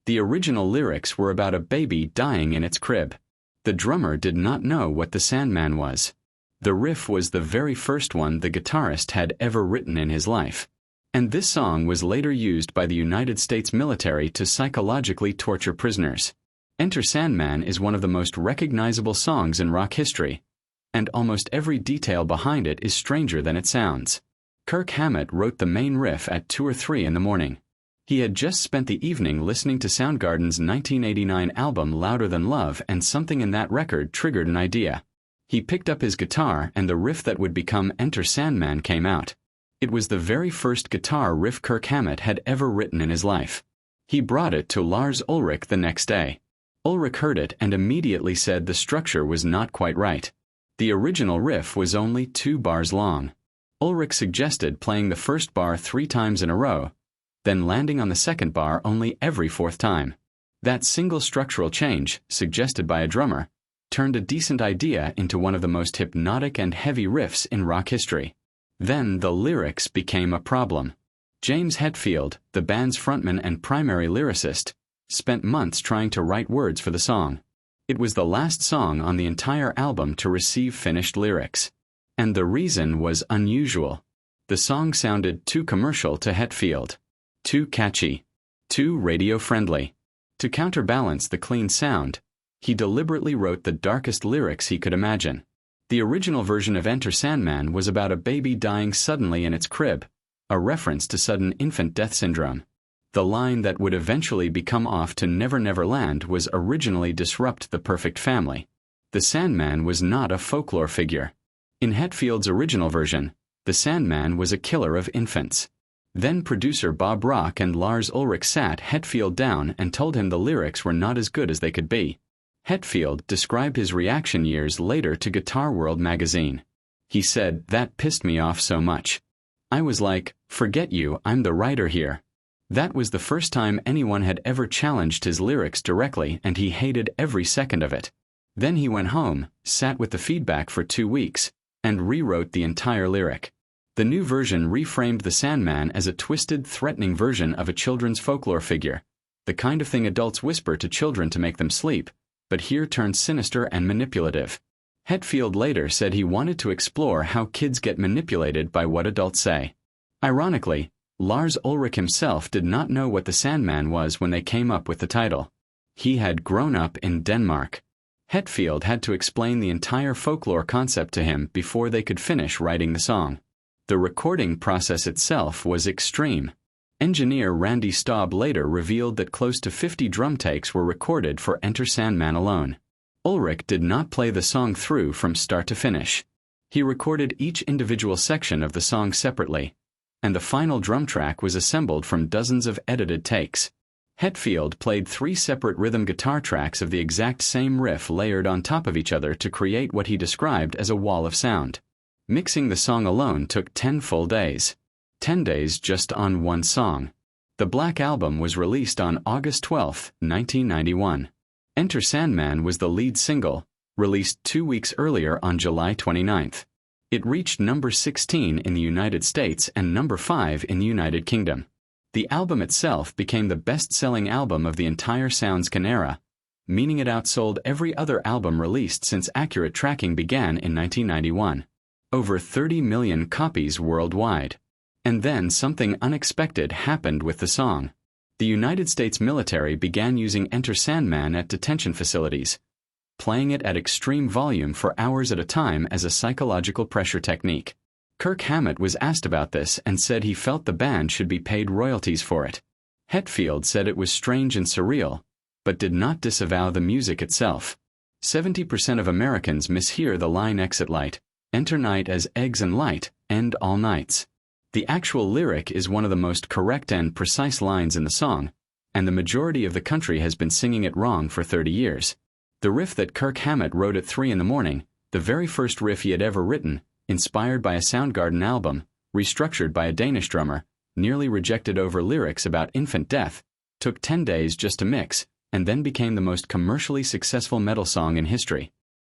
The original lyrics were about a baby dying in its crib. The drummer did not know what the Sandman was. The riff was the very first one the guitarist had ever written in his life. And this song was later used by the United States military to psychologically torture prisoners. Enter Sandman is one of the most recognizable songs in rock history, and almost every detail behind it is stranger than it sounds. Kirk Hammett wrote the main riff at 2 or 3 in the morning. He had just spent the evening listening to Soundgarden's 1989 album Louder Than Love, and something in that record triggered an idea. He picked up his guitar and the riff that would become Enter Sandman came out. It was the very first guitar riff Kirk Hammett had ever written in his life. He brought it to Lars Ulrich the next day. Ulrich heard it and immediately said the structure was not quite right. The original riff was only 2 bars long. Ulrich suggested playing the first bar 3 times in a row, then landing on the second bar only every 4th time. That single structural change, suggested by a drummer, turned a decent idea into one of the most hypnotic and heavy riffs in rock history. Then the lyrics became a problem. James Hetfield, the band's frontman and primary lyricist, spent months trying to write words for the song. It was the last song on the entire album to receive finished lyrics. And the reason was unusual. The song sounded too commercial to Hetfield. Too catchy. Too radio-friendly. To counterbalance the clean sound, he deliberately wrote the darkest lyrics he could imagine. The original version of Enter Sandman was about a baby dying suddenly in its crib, a reference to sudden infant death syndrome. The line that would eventually become off to Never Never Land was originally Disrupt the Perfect Family. The Sandman was not a folklore figure. In Hetfield's original version, the Sandman was a killer of infants. Then producer Bob Rock and Lars Ulrich sat Hetfield down and told him the lyrics were not as good as they could be. Hetfield described his reaction years later to Guitar World magazine. He said, "That pissed me off so much. I was like, forget you, I'm the writer here." That was the first time anyone had ever challenged his lyrics directly, and he hated every second of it. Then he went home, sat with the feedback for 2 weeks, and rewrote the entire lyric. The new version reframed the Sandman as a twisted, threatening version of a children's folklore figure, the kind of thing adults whisper to children to make them sleep, but here turned sinister and manipulative. Hetfield later said he wanted to explore how kids get manipulated by what adults say. Ironically, Lars Ulrich himself did not know what the Sandman was when they came up with the title. He had grown up in Denmark. Hetfield had to explain the entire folklore concept to him before they could finish writing the song. The recording process itself was extreme. Engineer Randy Staub later revealed that close to 50 drum takes were recorded for Enter Sandman alone. Ulrich did not play the song through from start to finish. He recorded each individual section of the song separately, and the final drum track was assembled from dozens of edited takes. Hetfield played 3 separate rhythm guitar tracks of the exact same riff layered on top of each other to create what he described as a wall of sound. Mixing the song alone took 10 full days. 10 days just on one song. The Black Album was released on August 12, 1991. Enter Sandman was the lead single, released 2 weeks earlier on July 29. It reached number 16 in the United States and number 5 in the United Kingdom. The album itself became the best-selling album of the entire Soundscan era, meaning it outsold every other album released since accurate tracking began in 1991. Over 30 million copies worldwide. And then something unexpected happened with the song. The United States military began using Enter Sandman at detention facilities, playing it at extreme volume for hours at a time as a psychological pressure technique. Kirk Hammett was asked about this and said he felt the band should be paid royalties for it. Hetfield said it was strange and surreal, but did not disavow the music itself. 70% of Americans mishear the line "exit light," enter night as eggs and light, end all nights. The actual lyric is one of the most correct and precise lines in the song, and the majority of the country has been singing it wrong for 30 years. The riff that Kirk Hammett wrote at 3 in the morning, the very first riff he had ever written, inspired by a Soundgarden album, restructured by a Danish drummer, nearly rejected over lyrics about infant death, took 10 days just to mix, and then became the most commercially successful metal song in history.